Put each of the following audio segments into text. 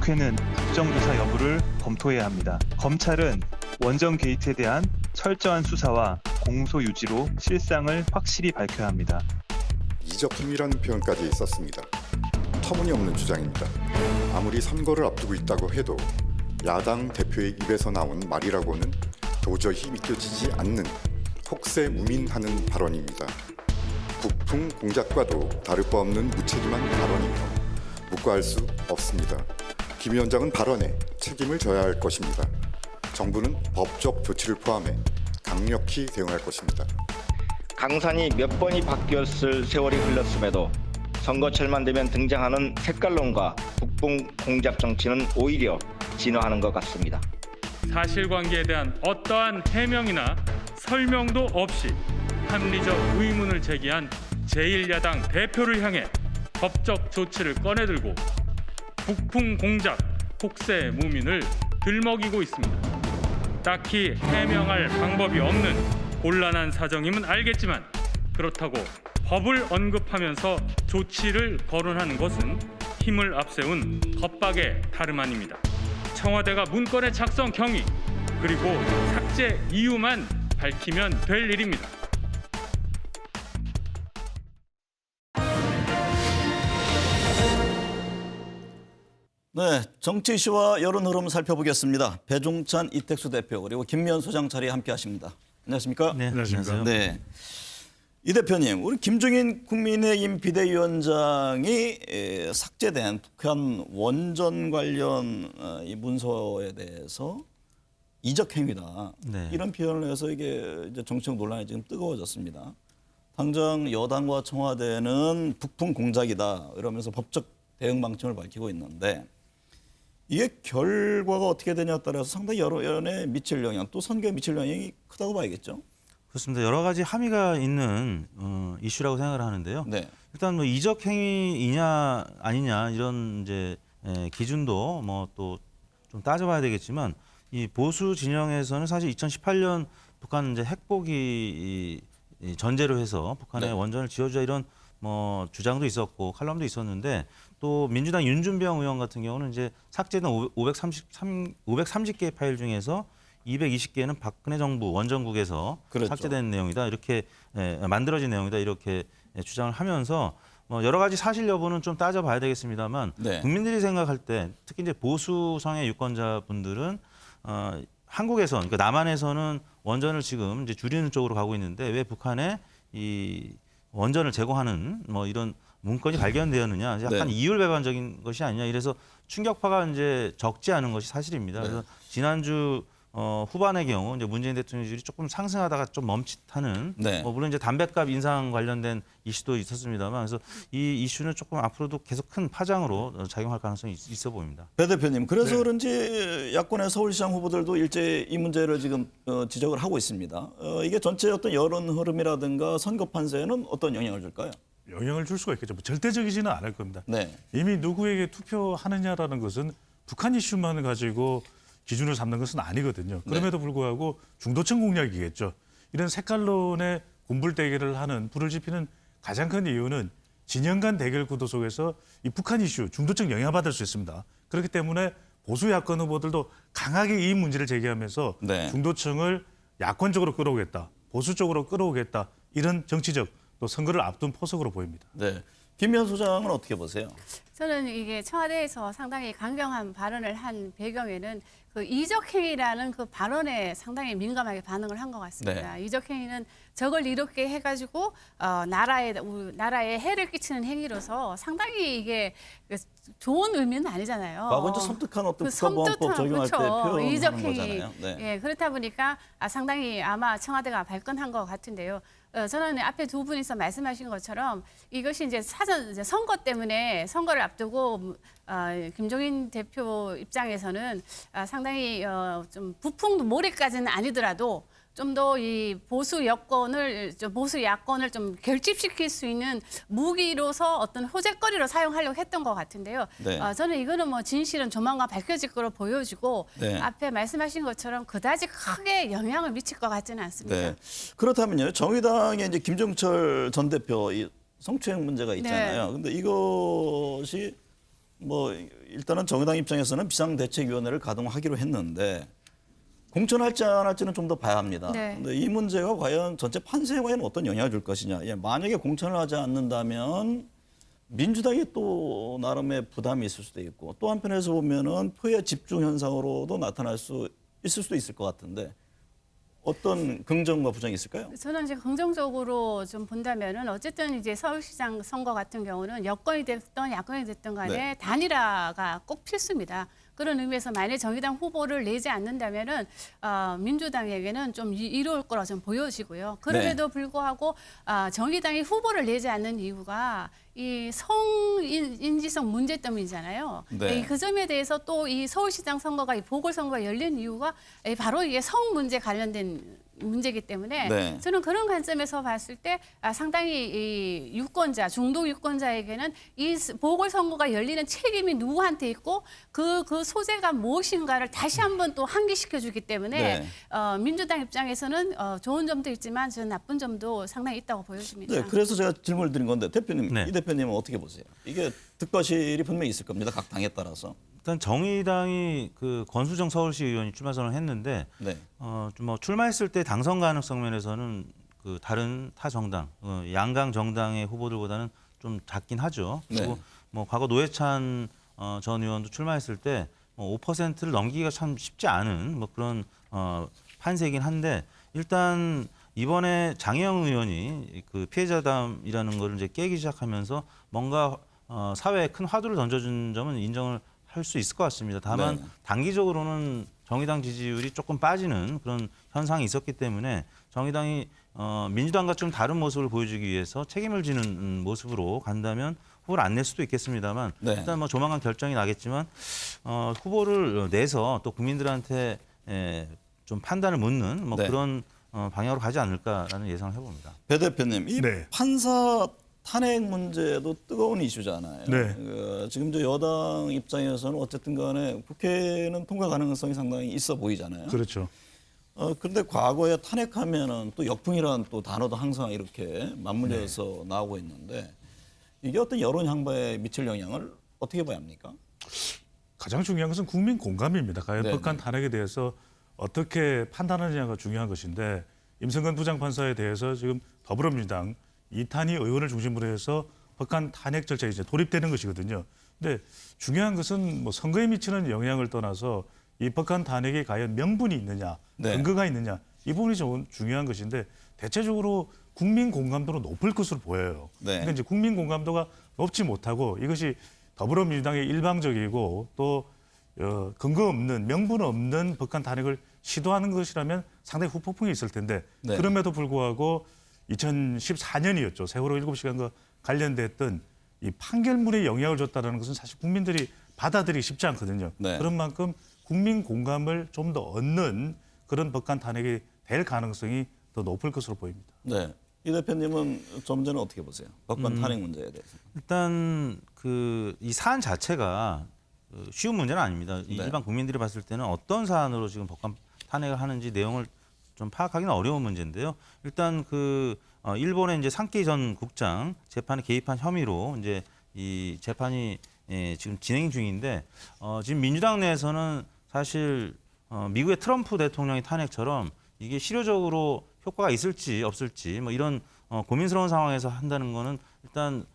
국회는 국정조사 여부를 검토해야 합니다. 검찰은 원전 게이트에 대한 철저한 수사와 공소 유지로 실상을 확실히 밝혀야 합니다. 이적행위라는 표현까지 썼습니다. 터무니없는 주장입니다. 아무리 선거를 앞두고 있다고 해도 야당 대표의 입에서 나온 말이라고는 도저히 믿겨지지 않는 혹세무민하는 발언입니다. 북풍 공작과도 다를 바 없는 무책임한 발언이며 묵과할 수 없습니다. 김 위원장은 발언에 책임을 져야 할 것입니다. 정부는 법적 조치를 포함해 강력히 대응할 것입니다. 강산이 몇 번이 바뀌었을 세월이 흘렀음에도 선거철만 되면 등장하는 색깔론과 북풍 공작 정치는 오히려 진화하는 것 같습니다. 사실관계에 대한 어떠한 해명이나 설명도 없이 합리적 의문을 제기한 제1야당 대표를 향해 법적 조치를 꺼내들고 북풍 공작, 혹세 무민을 들먹이고 있습니다. 딱히 해명할 방법이 없는 곤란한 사정임은 알겠지만 그렇다고 법을 언급하면서 조치를 거론하는 것은 힘을 앞세운 겁박의 다름 아닙니다. 청와대가 문건의 작성 경위 그리고 삭제 이유만 밝히면 될 일입니다. 네, 정치 이슈와 여론 흐름 살펴보겠습니다. 배종찬, 이택수 대표 그리고 김미연 소장 자리에 함께하십니다. 안녕하십니까? 네, 안녕하세요. 네, 이 대표님, 우리 김종인 국민의힘 비대위원장이 삭제된 북한 원전 관련 이 문서에 대해서 이적 행위다 네. 이런 표현을 해서 이게 이제 정치적 논란이 지금 뜨거워졌습니다. 당장 여당과 청와대는 북풍 공작이다 이러면서 법적 대응 방침을 밝히고 있는데 이게 결과가 어떻게 되냐에 따라서 상당히 여론에 미칠 영향, 또 선거에 미칠 영향이 크다고 봐야겠죠. 그렇습니다. 여러 가지 함의가 있는 이슈라고 생각을 하는데요. 네. 일단 뭐 이적 행위이냐 아니냐 이런 이제 기준도 뭐 또 좀 따져봐야 되겠지만 이 보수 진영에서는 사실 2018년 북한 이제 핵폭이 이 전제로 해서 북한의 네. 원전을 지어주자 이런 뭐 주장도 있었고 칼럼도 있었는데 또 민주당 윤준병 의원 같은 경우는 이제 삭제된 530개의 파일 중에서 220개는 박근혜 정부 원전국에서 그랬죠. 삭제된 내용이다 이렇게 만들어진 내용이다 이렇게 주장을 하면서 뭐 여러 가지 사실 여부는 좀 따져봐야 되겠습니다만 네. 국민들이 생각할 때 특히 이제 보수성의 유권자분들은 한국에서 그러니까 남한에서는 원전을 지금 이제 줄이는 쪽으로 가고 있는데 왜 북한에 이 원전을 제공하는 뭐 이런 문건이 발견되었느냐 약간 네. 이율배반적인 것이 아니냐 이래서 충격파가 이제 적지 않은 것이 사실입니다. 네. 그래서 지난주 후반의 경우 이제 문재인 대통령 지지율이 조금 상승하다가 좀 멈칫하는 네. 물론 이제 담뱃값 인상 관련된 이슈도 있었습니다만 그래서 이 이슈는 조금 앞으로도 계속 큰 파장으로 작용할 가능성이 있어 보입니다. 배 대표님, 그래서 그런지 야권의 서울시장 후보들도 일제히 이 문제를 지금 지적을 하고 있습니다. 이게 전체 어떤 여론 흐름이라든가 선거 판세에는 어떤 영향을 줄까요? 영향을 줄 수가 있겠죠. 뭐 절대적이지는 않을 겁니다. 네. 이미 누구에게 투표하느냐라는 것은 북한 이슈만 가지고 기준을 삼는 것은 아니거든요. 그럼에도 불구하고 중도층 공략이겠죠. 이런 색깔론의 군불대결을 하는 불을 지피는 가장 큰 이유는 진영 간 대결 구도 속에서 이 북한 이슈 중도층 영향받을 수 있습니다. 그렇기 때문에 보수 야권 후보들도 강하게 이 문제를 제기하면서 네. 중도층을 야권 쪽으로 끌어오겠다, 보수 쪽으로 끌어오겠다 이런 정치적 또 선거를 앞둔 포석으로 보입니다. 네. 김미연 소장은 어떻게 보세요? 저는 이게 청와대에서 상당히 강경한 발언을 한 배경에는 그 이적행위라는 그 발언에 상당히 민감하게 반응을 한 것 같습니다. 네. 이적행위는 적을 이렇게 해가지고 나라에 해를 끼치는 행위로서 상당히 이게 좋은 의미는 아니잖아요. 과거 이제 섬뜩한 어떤 국가보안법 적용할 때 표현하는 이적행위. 거잖아요. 네. 예, 그렇다 보니까 상당히 아마 청와대가 발끈한 것 같은데요. 저는 앞에 두 분이서 말씀하신 것처럼 이것이 이제 선거 때문에 선거를 앞두고 김종인 대표 입장에서는 상당히 좀 부풍 몰이까지는 아니더라도 좀 더 이 보수 야권을 좀 결집시킬 수 있는 무기로서 어떤 호재거리로 사용하려고 했던 것 같은데요. 네. 저는 이거는 뭐 진실은 조만간 밝혀질 거로 보여지고 네. 앞에 말씀하신 것처럼 그다지 크게 영향을 미칠 것 같지는 않습니다. 네. 그렇다면요. 정의당의 이제 김종철 전 대표 이 성추행 문제가 있잖아요. 근데 이것이 뭐 일단은 정의당 입장에서는 비상대책위원회를 가동하기로 했는데 공천할지 안 할지는 좀 더 봐야 합니다. 네. 근데 이 문제가 과연 전체 판세에 과연 어떤 영향을 줄 것이냐. 예, 만약에 공천을 하지 않는다면 민주당이 또 나름의 부담이 있을 수도 있고 또 한편에서 보면은 표의 집중 현상으로도 나타날 수 있을 수도 있을 것 같은데 어떤 긍정과 부정이 있을까요? 저는 이제 긍정적으로 좀 본다면은 어쨌든 이제 서울시장 선거 같은 경우는 여권이 됐든 야권이 됐든 간에 네. 단일화가 꼭 필수입니다. 그런 의미에서 만약 정의당 후보를 내지 않는다면은 민주당에게는 좀 이로울 거라 좀 보여지고요. 그럼에도 불구하고 정의당이 후보를 내지 않는 이유가 이 성인지성 문제 때문이잖아요. 네. 그 점에 대해서 또 이 서울시장 선거가 이 보궐선거가 열린 이유가 바로 이게 성 문제 관련된 문제이기 때문에 네. 저는 그런 관점에서 봤을 때 상당히 이 유권자, 중도 유권자에게는 이 보궐선거가 열리는 책임이 누구한테 있고 그 소재가 무엇인가를 다시 한번 또 상기시켜주기 때문에 네. 민주당 입장에서는 좋은 점도 있지만 저는 나쁜 점도 상당히 있다고 보여집니다. 네, 그래서 제가 질문을 드린 건데 대표님, 네. 이 대표님은 어떻게 보세요? 이게 득과실이 분명히 있을 겁니다. 각 당에 따라서. 일단 정의당이 그 권수정 서울시 의원이 출마 선언을 했는데 네. 좀 뭐 출마했을 때 당선 가능성 면에서는 그 다른 타 정당, 양강 정당의 후보들보다는 좀 작긴 하죠. 그리고 네. 뭐 과거 노회찬 전 의원도 출마했을 때 5%를 넘기기가 참 쉽지 않은 뭐 그런 판세이긴 한데 일단 이번에 장혜영 의원이 그 피해자담이라는 거를 이제 깨기 시작하면서 뭔가 사회에 큰 화두를 던져준 점은 인정을 할 수 있을 것 같습니다. 다만 네. 단기적으로는 정의당 지지율이 조금 빠지는 그런 현상이 있었기 때문에 정의당이 민주당과 좀 다른 모습을 보여주기 위해서 책임을 지는 모습으로 간다면 후보를 안 낼 수도 있겠습니다만 네. 일단 뭐 조만간 결정이 나겠지만 후보를 내서 또 국민들한테 좀 판단을 묻는 뭐 네. 그런 방향으로 가지 않을까라는 예상을 해봅니다. 배 대표님, 이 네. 판사 탄핵 문제도 뜨거운 이슈잖아요. 네. 지금 저 여당 입장에서는 어쨌든 간에 국회는 통과 가능성이 상당히 있어 보이잖아요. 그렇죠. 그런데 과거에 탄핵하면은 또 역풍이라는 또 단어도 항상 이렇게 맞물려서 나오고 있는데 이게 어떤 여론 향방에 미칠 영향을 어떻게 봐야 합니까? 가장 중요한 것은 국민 공감입니다. 과연 네, 북한 네. 탄핵에 대해서 어떻게 판단하느냐가 중요한 것인데 임성근 부장판사에 대해서 지금 더불어민주당 이탄희 의원을 중심으로 해서 북한 탄핵 절차에 이제 돌입되는 것이거든요. 근데 중요한 것은 뭐 선거에 미치는 영향을 떠나서 이 북한 탄핵에 과연 명분이 있느냐, 네. 근거가 있느냐 이 부분이 좀 중요한 것인데 대체적으로 국민 공감도는 높을 것으로 보여요. 네. 근데 이제 국민 공감도가 높지 못하고 이것이 더불어민주당의 일방적이고 또 근거 없는 명분 없는 북한 탄핵을 시도하는 것이라면 상당히 후폭풍이 있을 텐데 네. 그럼에도 불구하고 2014년이었죠. 세월호 7시간과 관련됐던 이 판결문에 영향을 줬다는 것은 사실 국민들이 받아들이기 쉽지 않거든요. 네. 그런 만큼 국민 공감을 좀 더 얻는 그런 북한 탄핵이 될 가능성이 더 높을 것으로 보입니다. 네. 이 대표님은 좀 전에 어떻게 보세요? 북한 탄핵 문제에 대해서. 일단 그 이 사안 자체가 쉬운 문제는 아닙니다. 네. 일반 국민들이 봤을 때는 어떤 사안으로 지금 북한 탄핵을 하는지 내용을 좀 파악하기는 어려운 문제인데요. 일단 그 일본의 이제 상케이 전 국장 재판에 개입한 혐의로 이제 이 재판이 지금 진행 중인데 지금 민주당 내에서는 사실 미국의 트럼프 대통령의 탄핵처럼 이게 실효적으로 효과가 있을지 없을지 뭐 이런 고민스러운 상황에서 한다는 거는 일단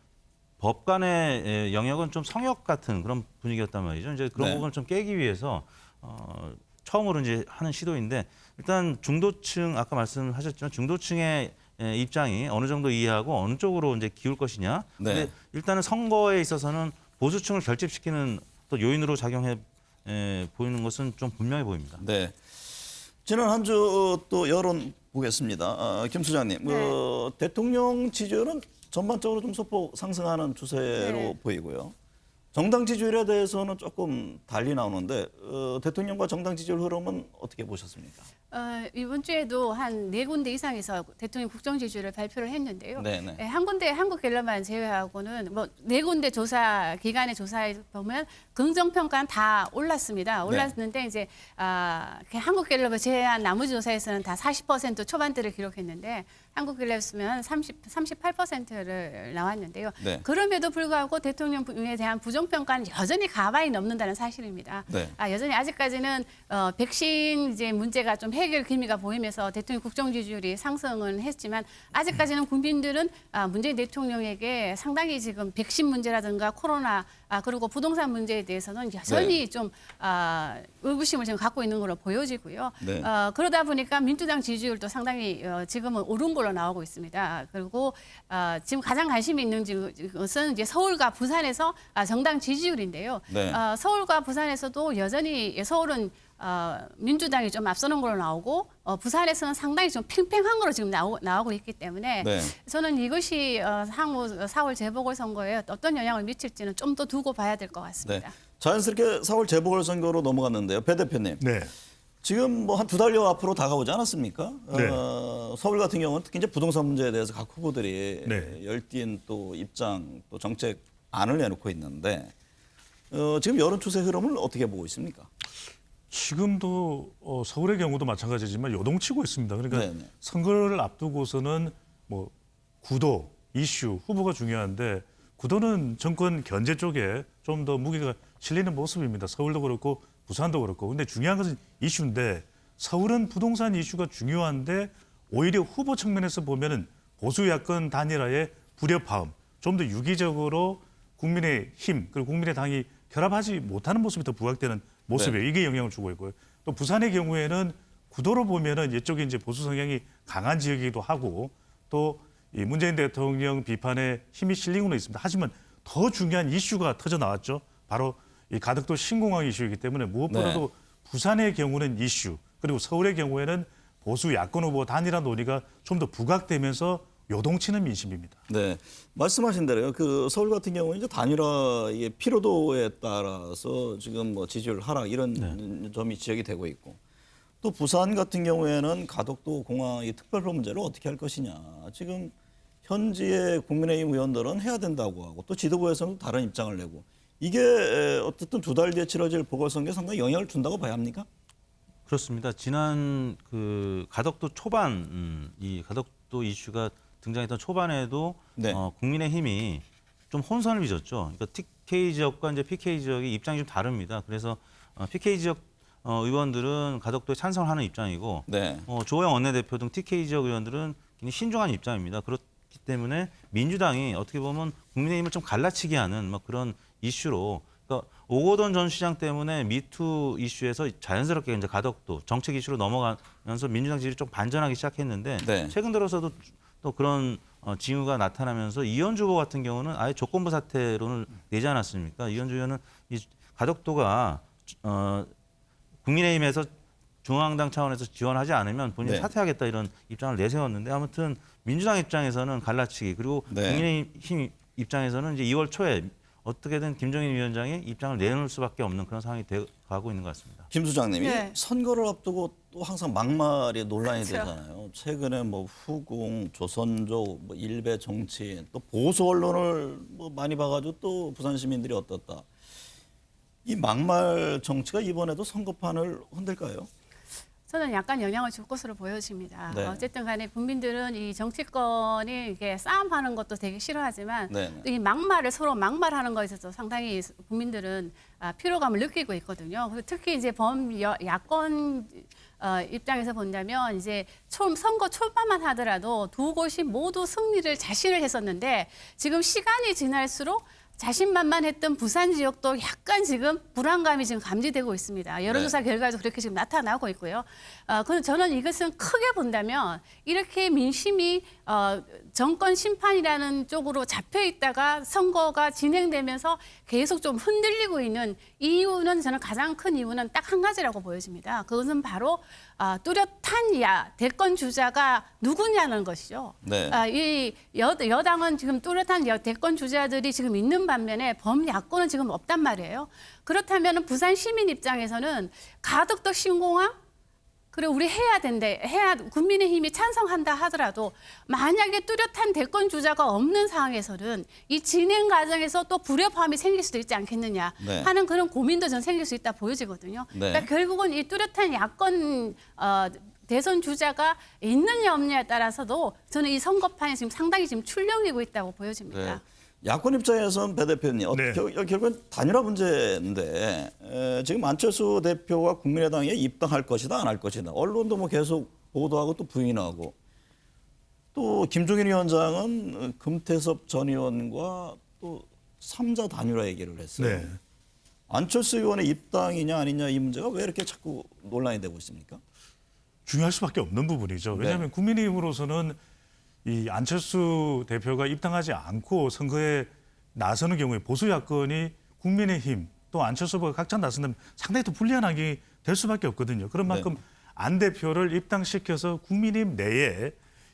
법관의 영역은 좀 성역 같은 그런 분위기였단 말이죠. 이제 그런 네. 부분을 좀 깨기 위해서 처음으로 이제 하는 시도인데 일단 중도층 아까 말씀하셨지만 중도층의 입장이 어느 정도 이해하고 어느 쪽으로 이제 기울 것이냐. 네. 근데 일단은 선거에 있어서는 보수층을 결집시키는 또 요인으로 작용해 보이는 것은 좀 분명해 보입니다. 네. 지난 한 주 또 여론 보겠습니다. 김 소장님, 대통령 지지율은 전반적으로 좀 소폭 상승하는 추세로 네. 보이고요. 정당 지지율에 대해서는 조금 달리 나오는데 대통령과 정당 지지율 흐름은 어떻게 보셨습니까? 이번 주에도 한 4군데 이상에서 대통령 국정 지지율을 발표를 했는데요. 네네. 한 군데 한국갤럽만 제외하고는 뭐 4군데 조사 기관의 조사에 보면 긍정 평가는 다 올랐습니다. 올랐는데 이제 한국갤럽을 제외한 나머지 조사에서는 다 40% 초반대를 기록했는데 한국갤럽이면 38%를 나왔는데요. 네. 그럼에도 불구하고 대통령에 대한 부정 평가는 여전히 가만히 넘는다는 사실입니다. 네. 여전히 아직까지는 백신 이제 문제가 좀 해결 기미가 보이면서 대통령 국정 지지율이 상승은 했지만 아직까지는 국민들은 문재인 대통령에게 상당히 지금 백신 문제라든가 코로나 그리고 부동산 문제에 대해서는 여전히 좀 의구심을 지금 갖고 있는 걸로 보여지고요. 네. 그러다 보니까 민주당 지지율도 상당히 지금은 오른 걸로 나오고 있습니다. 그리고 지금 가장 관심이 있는 것은 이제 서울과 부산에서 정당 지지율인데요. 네. 서울과 부산에서도 여전히 서울은 민주당이 좀 앞서는 걸로 나오고 부산에서는 상당히 좀 팽팽한 걸로 지금 나오고 있기 때문에 네. 저는 이것이 향후 4월 재보궐선거에 어떤 영향을 미칠지는 좀 더 두고 봐야 될 것 같습니다. 네. 자연스럽게 4월 재보궐선거로 넘어갔는데요. 배 대표님. 네. 지금 뭐 한 2달여 앞으로 다가오지 않았습니까? 네. 서울 같은 경우는 특히 이제 부동산 문제에 대해서 각 후보들이 네. 열띤 또 입장 또 정책안을 내놓고 있는데 지금 여론 추세 흐름을 어떻게 보고 있습니까? 지금도 서울의 경우도 마찬가지지만 요동치고 있습니다. 그러니까 네네. 선거를 앞두고서는 뭐 구도, 이슈, 후보가 중요한데 구도는 정권 견제 쪽에 좀 더 무게가 실리는 모습입니다. 서울도 그렇고 부산도 그렇고. 근데 중요한 것은 이슈인데 서울은 부동산 이슈가 중요한데 오히려 후보 측면에서 보면은 보수 야권 단일화의 불협화음, 좀 더 유기적으로 국민의힘 그리고 국민의당이 결합하지 못하는 모습이 더 부각되는 모습이에요. 이게 영향을 주고 있고요. 또 부산의 경우에는 구도로 보면은 이쪽이 이제 보수 성향이 강한 지역이기도 하고 또 이 문재인 대통령 비판에 힘이 실리고는 있습니다. 하지만 더 중요한 이슈가 터져 나왔죠. 바로 이 가덕도 신공항 이슈이기 때문에 무엇보다도 부산의 경우는 이슈 그리고 서울의 경우에는 보수 야권 후보 단일화 논의가 좀 더 부각되면서 요동치는 민심입니다. 네, 말씀하신 대로요. 그 서울 같은 경우는 이제 단일화의 피로도에 따라서 지금 뭐 지지율 하락 이런 점이 지적이 되고 있고 또 부산 같은 경우에는 가덕도 공항의 특별법 문제를 어떻게 할 것이냐. 지금 현지의 국민의힘 의원들은 해야 된다고 하고 또 지도부에서는 다른 입장을 내고 이게 어쨌든 2달 뒤에 치러질 보궐선거에 상당히 영향을 준다고 봐야 합니까? 그렇습니다. 지난 그 가덕도 초반 이 가덕도 이슈가 등장했던 초반에도 네. 국민의힘이 좀 혼선을 빚었죠. 그러니까 TK 지역과 이제 PK 지역이 입장이 좀 다릅니다. 그래서 PK 지역 의원들은 가덕도에 찬성하는 입장이고 네. 조영 원내대표 등 TK 지역 의원들은 굉장히 신중한 입장입니다. 그렇기 때문에 민주당이 어떻게 보면 국민의힘을 좀 갈라치게 하는 뭐 그런 이슈로 그러니까 오거돈 전 시장 때문에 미투 이슈에서 자연스럽게 이제 가덕도 정책 이슈로 넘어가면서 민주당 지지율이 좀 반전하기 시작했는데 네. 최근 들어서도 또 그런 징후가 나타나면서 이현주 후보 같은 경우는 아예 조건부 사퇴론을 내지 않았습니까? 이현주 의원은 이 가덕도가 국민의힘에서 중앙당 차원에서 지원하지 않으면 본인이 네. 사퇴하겠다 이런 입장을 내세웠는데 아무튼 민주당 입장에서는 갈라치기 그리고 네. 국민의힘 입장에서는 이제 2월 초에 어떻게든 김종인 위원장이 입장을 내놓을 수밖에 없는 그런 상황이 돼가고 있는 것 같습니다. 김 소장님이 네. 선거를 앞두고 또 항상 막말이 논란이 그렇죠. 되잖아요. 최근에 뭐 후궁, 조선족, 뭐 일베 정치인, 또 보수 언론을 뭐 많이 봐가지고 또 부산 시민들이 어떻다. 이 막말 정치가 이번에도 선거판을 흔들까요? 저는 약간 영향을 줄 것으로 보여집니다. 네. 어쨌든 간에 국민들은 이 정치권이 이게 싸움하는 것도 되게 싫어하지만 네. 또 이 막말을 서로 막말하는 것에 있어서 상당히 국민들은 피로감을 느끼고 있거든요. 그리고 특히 이제 야권 입장에서 본다면 이제 선거 초반만 하더라도 두 곳이 모두 승리를 자신을 했었는데 지금 시간이 지날수록 자신만만했던 부산 지역도 약간 지금 불안감이 지금 감지되고 있습니다. 여론조사 결과에도 그렇게 지금 나타나고 있고요. 그런데 저는 이것은 크게 본다면 이렇게 민심이 정권 심판이라는 쪽으로 잡혀 있다가 선거가 진행되면서 계속 좀 흔들리고 있는 이유는 저는 가장 큰 이유는 딱 한 가지라고 보여집니다. 그것은 바로 뚜렷한 대권 주자가 누구냐는 것이죠. 네. 이 여당은 지금 뚜렷한 대권 주자들이 지금 있는 반면에 범야권은 지금 없단 말이에요. 그렇다면 부산 시민 입장에서는 가덕도 신공항 그리고 우리 국민의힘이 찬성한다 하더라도 만약에 뚜렷한 대권 주자가 없는 상황에서는 이 진행 과정에서 또 불협화음이 생길 수도 있지 않겠느냐 네. 하는 그런 고민도 전 생길 수 있다 보여지거든요. 네. 그러니까 결국은 이 뚜렷한 야권 대선 주자가 있느냐 없느냐에 따라서도 저는 이 선거판이 지금 상당히 지금 출렁이고 있다고 보여집니다. 네. 야권 입장에서는 배 대표님, 네. 결국은 단일화 문제인데 지금 안철수 대표가 국민의당에 입당할 것이다, 안 할 것이다. 언론도 뭐 계속 보도하고 또 부인하고 또 김종인 위원장은 금태섭 전 의원과 또 3자 단일화 얘기를 했어요. 네. 안철수 의원의 입당이냐 아니냐 이 문제가 왜 이렇게 자꾸 논란이 되고 있습니까? 중요할 수밖에 없는 부분이죠. 왜냐하면 네. 국민의힘으로서는 이 안철수 대표가 입당하지 않고 선거에 나서는 경우에 보수 야권이 국민의힘 또 안철수 후보가 각자 나선다면 상당히 더 불리한 환경이 될 수밖에 없거든요. 그런 만큼 안 대표를 입당시켜서 국민의힘 내에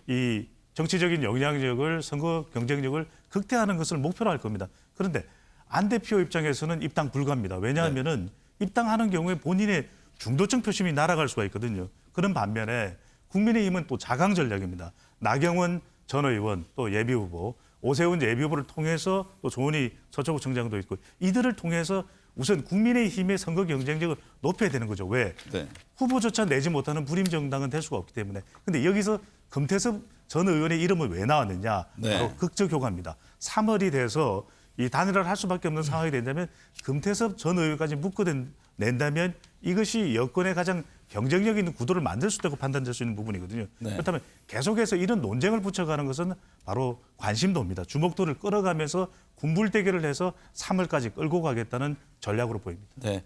이 정치적인 영향력을 선거 경쟁력을 극대화하는 것을 목표로 할 겁니다. 그런데 안 대표 입장에서는 입당 불가입니다. 왜냐하면은 입당하는 경우에 본인의 중도층 표심이 날아갈 수가 있거든요. 그런 반면에 국민의힘은 또 자강 전략입니다. 나경원 전 의원 또 예비후보, 오세훈 예비후보를 통해서 또 조은희 서초구청장도 있고 이들을 통해서 우선 국민의힘의 선거 경쟁력을 높여야 되는 거죠. 왜? 네. 후보조차 내지 못하는 불임 정당은 될 수가 없기 때문에. 근데 여기서 금태섭 전 의원의 이름은 왜 나왔느냐? 네. 바로 극적효과입니다. 3월이 돼서 이 단일화를 할 수밖에 없는 상황이 된다면 금태섭 전 의원까지 묶어낸다면 이것이 여권의 가장 경쟁력 있는 구도를 만들 수 있다고 판단될 수 있는 부분이거든요. 네. 그렇다면 계속해서 이런 논쟁을 붙여가는 것은 바로 관심도입니다. 주목도를 끌어가면서 군불 대결을 해서 3월까지 끌고 가겠다는 전략으로 보입니다. 네.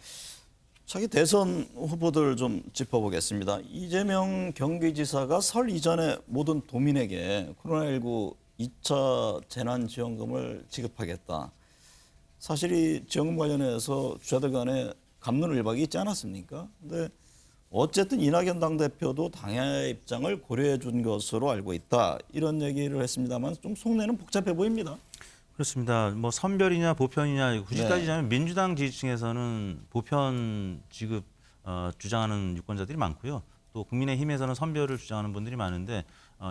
차기 대선 후보들 좀 짚어보겠습니다. 이재명 경기지사가 설 이전에 모든 도민에게 코로나19 2차 재난지원금을 지급하겠다. 사실 이 지원금 관련해서 주자들 간에 갑론을박이 있지 않았습니까? 근데 어쨌든 이낙연 당대표도 당의 입장을 고려해 준 것으로 알고 있다. 이런 얘기를 했습니다만 좀 속내는 복잡해 보입니다. 그렇습니다. 뭐 선별이냐 보편이냐 굳이 네. 따지자면 민주당 지지층에서는 보편 지급 주장하는 유권자들이 많고요. 또 국민의힘에서는 선별을 주장하는 분들이 많은데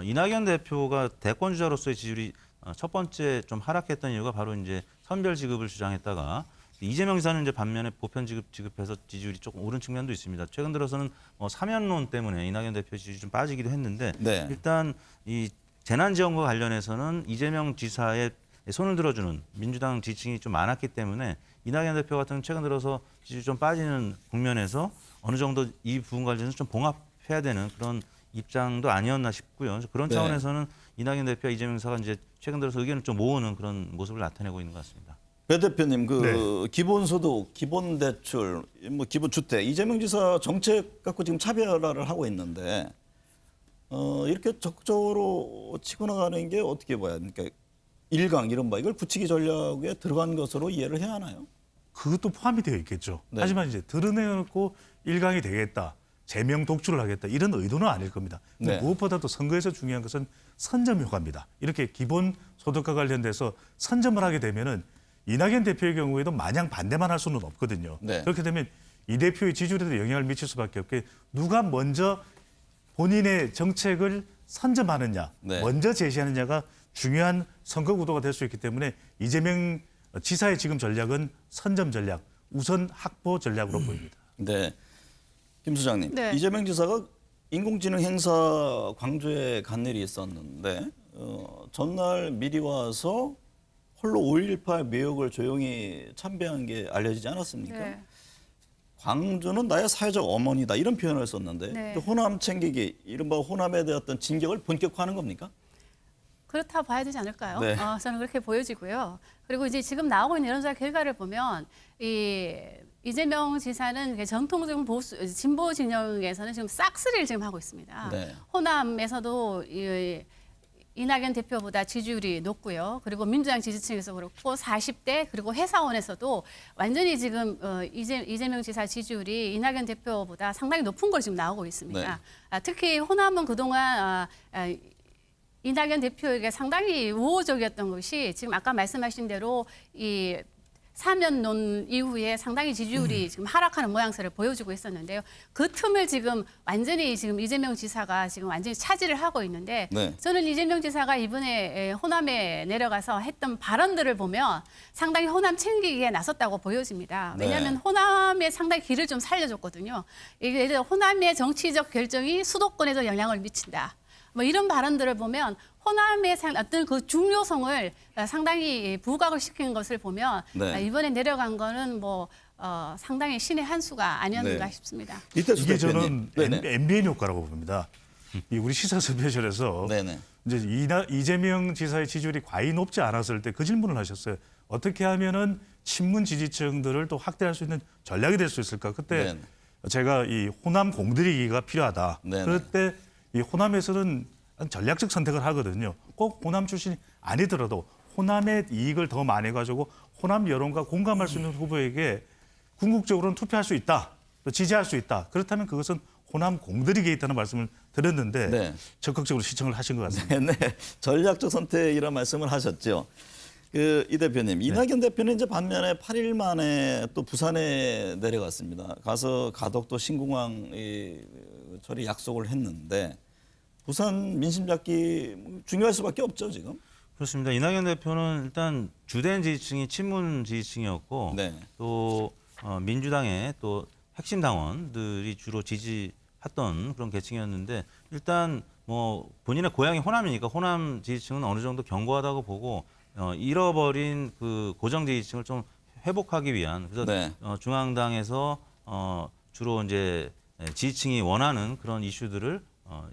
이낙연 대표가 대권 주자로서의 지지율이 첫 번째 좀 하락했던 이유가 바로 이제 선별 지급을 주장했다가 이재명 지사는 이제 반면에 보편 지급해서 지지율이 조금 오른 측면도 있습니다. 최근 들어서는 사면론 때문에 이낙연 대표 지지율이 좀 빠지기도 했는데 네. 일단 이 재난지원과 관련해서는 이재명 지사의 손을 들어주는 민주당 지지층이 좀 많았기 때문에 이낙연 대표 같은 최근 들어서 지지율이 좀 빠지는 국면에서 어느 정도 이 부분 관련해서 좀 봉합해야 되는 그런 입장도 아니었나 싶고요. 그런 네. 차원에서는 이낙연 대표와 이재명 지사가 이제 최근 들어서 의견을 좀 모으는 그런 모습을 나타내고 있는 것 같습니다. 배 대표님, 네. 기본소득, 기본대출, 뭐 기본주택 이재명 지사 정책 갖고 지금 차별화를 하고 있는데 이렇게 적극적으로 치고 나가는 게 어떻게 봐야 합니까? 일강 이른바 이걸 굳히기 전략에 들어간 것으로 이해를 해야 하나요? 그것도 포함이 되어 있겠죠. 네. 하지만 이제 드러내놓고 일강이 되겠다, 제명 독주를 하겠다 이런 의도는 아닐 겁니다. 근데 네. 무엇보다도 선거에서 중요한 것은 선점 효과입니다. 이렇게 기본 소득과 관련돼서 선점을 하게 되면은 이낙연 대표의 경우에도 마냥 반대만 할 수는 없거든요. 네. 그렇게 되면 이 대표의 지지율에도 영향을 미칠 수밖에 없게 누가 먼저 본인의 정책을 선점하느냐, 네. 먼저 제시하느냐가 중요한 선거 구도가 될 수 있기 때문에 이재명 지사의 지금 전략은 선점 전략, 우선 확보 전략으로 보입니다. 네. 김 소장님, 네. 이재명 지사가 인공지능 행사 광주에 간 일이 있었는데 전날 미리 와서 홀로 5.18 매역을 조용히 참배한 게 알려지지 않았습니까? 네. 광주는 나의 사회적 어머니다 이런 표현을 썼는데 네. 호남 챙기기, 이른바 호남에 대한 어떤 진격을 본격화하는 겁니까? 그렇다 봐야 되지 않을까요? 네. 저는 그렇게 보여지고요. 그리고 이제 지금 나오고 있는 여론조사 결과를 보면 이재명 지사는 전통적인 보수 진보 진영에서는 지금 싹쓸이를 지금 하고 있습니다. 네. 호남에서도 이낙연 대표보다 지지율이 높고요. 그리고 민주당 지지층에서 그렇고 40대 그리고 회사원에서도 완전히 지금 이재명 지사 지지율이 이낙연 대표보다 상당히 높은 걸 지금 나오고 있습니다. 네. 특히 호남은 그동안 이낙연 대표에게 상당히 우호적이었던 것이 지금 아까 말씀하신 대로 이 사면론 이후에 상당히 지지율이 지금 하락하는 모양새를 보여주고 있었는데요. 그 틈을 지금 완전히 지금 이재명 지사가 지금 완전히 차지를 하고 있는데 네. 저는 이재명 지사가 이번에 호남에 내려가서 했던 발언들을 보면 상당히 호남 챙기기에 나섰다고 보여집니다. 왜냐하면 네. 호남에 상당히 길을 좀 살려줬거든요. 이게 예를 들어 호남의 정치적 결정이 수도권에도 영향을 미친다. 뭐 이런 발언들을 보면 호남의 어떤 그 중요성을 상당히 부각을 시킨 것을 보면 네. 이번에 내려간 거는 뭐 상당히 신의 한 수가 아니었는가 네. 싶습니다. 이태수 이게 대표님. 저는 네네. MBN 효과라고 봅니다. 이 우리 시사스페셜에서 네네. 이제 이재명 지사의 지지율이 과히 높지 않았을 때 그 질문을 하셨어요. 어떻게 하면은 친문 지지층들을 또 확대할 수 있는 전략이 될 수 있을까? 그때 네네. 제가 이 호남 공들이기가 필요하다. 네네. 그럴 때 이 호남에서는 전략적 선택을 하거든요. 꼭 호남 출신이 아니더라도 호남의 이익을 더 많이 가지고 호남 여론과 공감할 수 있는 후보에게 궁극적으로는 투표할 수 있다. 또 지지할 수 있다. 그렇다면 그것은 호남 공들이기에 있다는 말씀을 드렸는데 네. 적극적으로 시청을 하신 것 같습니다. 네, 전략적 선택이라는 말씀을 하셨죠. 이 대표님, 이낙연 대표는 이제 반면에 8일 만에 또 부산에 내려갔습니다. 가서 가덕도 신공항 처리 약속을 했는데 부산 민심 잡기 중요할 수밖에 없죠 지금. 그렇습니다. 이낙연 대표는 일단 주된 지지층이 친문 지지층이었고 네. 또 민주당의 또 핵심 당원들이 주로 지지했던 그런 계층이었는데 일단 뭐 본인의 고향이 호남이니까 호남 지지층은 어느 정도 견고하다고 보고 잃어버린 그 고정 지지층을 좀 회복하기 위한 그래서 네. 중앙당에서 주로 이제 지지층이 원하는 그런 이슈들을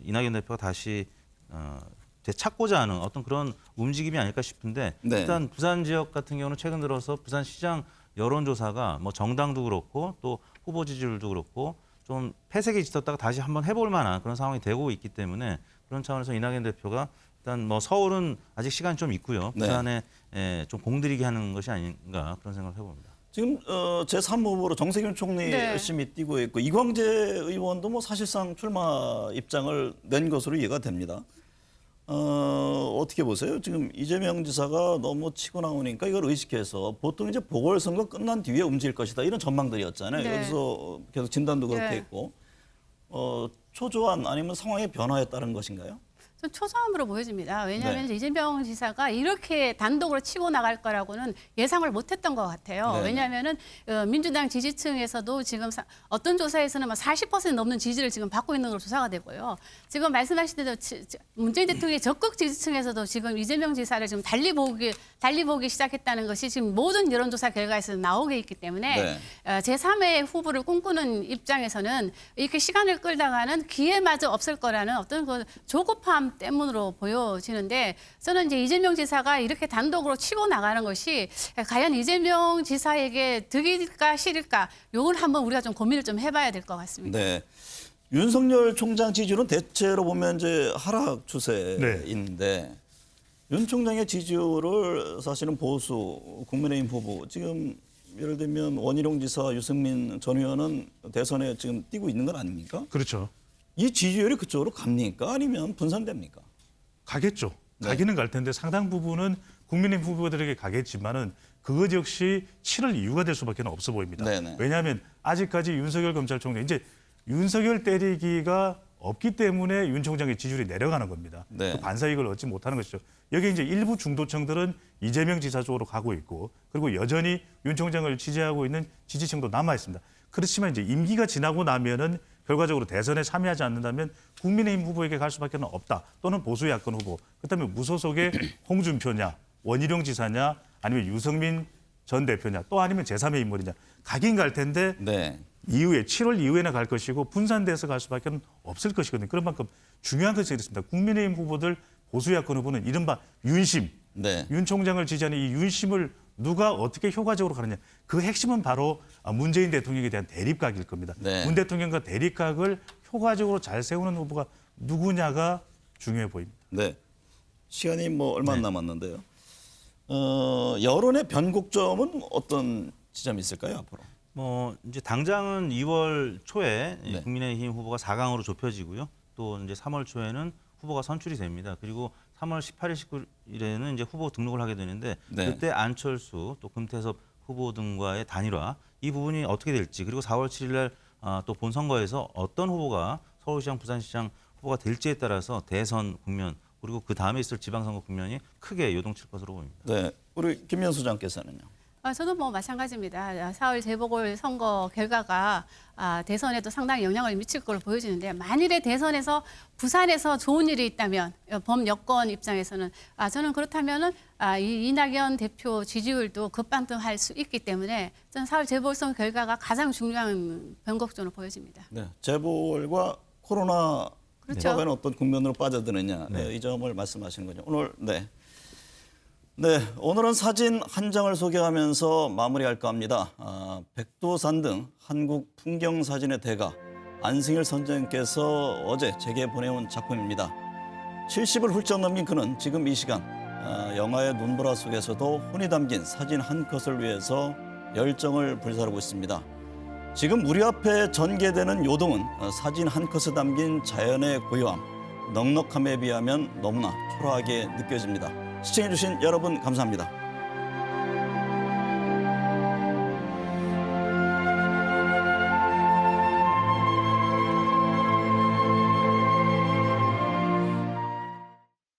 이낙연 대표가 다시 되찾고자 하는 어떤 그런 움직임이 아닐까 싶은데 네. 일단 부산 지역 같은 경우는 최근 들어서 부산시장 여론조사가 뭐 정당도 그렇고 또 후보 지지율도 그렇고 좀 폐색이 짙었다가 다시 한번 해볼 만한 그런 상황이 되고 있기 때문에 그런 차원에서 이낙연 대표가 일단 뭐 서울은 아직 시간이 좀 있고요. 네. 부산에 좀 공들이게 하는 것이 아닌가 그런 생각을 해봅니다. 지금 제3후보로 정세균 총리 네. 열심히 뛰고 있고 이광재 의원도 뭐 사실상 출마 입장을 낸 것으로 이해가 됩니다. 어떻게 보세요? 지금 이재명 지사가 너무 치고 나오니까 이걸 의식해서 보통 이제 보궐선거 끝난 뒤에 움직일 것이다 이런 전망들이었잖아요. 네. 여기서 계속 진단도 그렇게 네. 했고 초조한 아니면 상황의 변화에 따른 것인가요? 좀 초조함으로 보여집니다. 왜냐하면 네. 이재명 지사가 이렇게 단독으로 치고 나갈 거라고는 예상을 못했던 것 같아요. 네. 왜냐하면은 민주당 지지층에서도 지금 어떤 조사에서는 막 40% 넘는 지지를 지금 받고 있는 걸로 조사가 되고요. 지금 말씀하신 대로 문재인 대통령의 적극 지지층에서도 지금 이재명 지사를 지금 달리 보기 시작했다는 것이 지금 모든 여론조사 결과에서 나오게 있기 때문에 제3의 후보를 꿈꾸는 입장에서는 이렇게 시간을 끌다가는 기회마저 없을 거라는 어떤 그 조급함 때문으로 보여지는데 저는 이제 이재명 지사가 이렇게 단독으로 치고 나가는 것이 과연 이재명 지사에게 득일까 실일까 요걸 한번 우리가 좀 고민을 좀 해봐야 될 것 같습니다. 네. 윤석열 총장 지지율은 대체로 보면 이제 하락 추세인데 윤 총장의 지지율을 사실은 보수 국민의힘 후보 지금 예를 들면 원희룡 지사, 유승민 전 의원은 대선에 지금 뛰고 있는 건 아닙니까? 그렇죠. 이 지지율이 그쪽으로 갑니까? 아니면 분산됩니까? 가겠죠. 네. 가기는 갈 텐데 상당 부분은 국민의힘 후보들에게 가겠지만은 그것 역시 치를 이유가 될 수밖에 없어 보입니다. 네네. 왜냐하면 아직까지 윤석열 검찰총장 이제 윤석열 때리기가 없기 때문에 윤 총장의 지지율이 내려가는 겁니다. 네. 그 반사이익을 얻지 못하는 것이죠. 여기 이제 일부 중도층들은 이재명 지사 쪽으로 가고 있고 그리고 여전히 윤 총장을 지지하고 있는 지지층도 남아 있습니다. 그렇지만 이제 임기가 지나고 나면은 결과적으로 대선에 참여하지 않는다면 국민의힘 후보에게 갈 수밖에 없다. 또는 보수 야권 후보. 그렇다면 무소속의 홍준표냐, 원희룡 지사냐, 아니면 유승민 전 대표냐, 또 아니면 제3의 인물이냐. 가긴 갈 텐데 네. 이후에 7월 이후에나 갈 것이고 분산돼서 갈 수밖에 없을 것이거든요. 그런 만큼 중요한 것이 있습니다. 국민의힘 후보들, 보수 야권 후보는 이른바 윤심, 네. 윤 총장을 지지하는 이 윤심을 누가 어떻게 효과적으로 가느냐. 그 핵심은 바로 문재인 대통령에 대한 대립각일 겁니다. 네. 문 대통령과 대립각을 효과적으로 잘 세우는 후보가 누구냐가 중요해 보입니다. 네. 시간이 뭐 얼마 안 남았는데요. 여론의 변곡점은 어떤 지점이 있을까요, 앞으로? 뭐 이제 당장은 2월 초에 네. 국민의힘 후보가 4강으로 좁혀지고요. 또 이제 3월 초에는 후보가 선출이 됩니다. 그리고 3월 18일, 19일에는 이제 후보 등록을 하게 되는데 네. 그때 안철수 또 금태섭 후보 등과의 단일화 이 부분이 어떻게 될지 그리고 4월 7일 날 또 본선거에서 어떤 후보가 서울시장, 부산시장 후보가 될지에 따라서 대선 국면 그리고 그 다음에 있을 지방선거 국면이 크게 요동칠 것으로 보입니다. 네, 우리 김면 소장께서는요. 저도 뭐 마찬가지입니다. 4월 재보궐선거 결과가 대선에도 상당히 영향을 미칠 걸로 보여지는데 만일에 대선에서 부산에서 좋은 일이 있다면 범여권 입장에서는 저는 그렇다면은 이낙연 대표 지지율도 급반등할 수 있기 때문에 저는 4월 재보궐선거 결과가 가장 중요한 변곡점으로 보여집니다. 네, 재보궐과 코로나 그렇죠. 과연 어떤 국면으로 빠져드느냐 네. 이 점을 말씀하시는 거죠. 오늘은 사진 한 장을 소개하면서 마무리할까 합니다. 백두산 등 한국 풍경 사진의 대가 안승일 선생님께서 어제 제게 보내온 작품입니다. 70을 훌쩍 넘긴 그는 지금 이 시간 영화의 눈보라 속에서도 혼이 담긴 사진 한 컷을 위해서 열정을 불사르고 있습니다. 지금 우리 앞에 전개되는 요동은 사진 한 컷에 담긴 자연의 고요함, 넉넉함에 비하면 너무나 초라하게 느껴집니다. 시청해주신 여러분 감사합니다.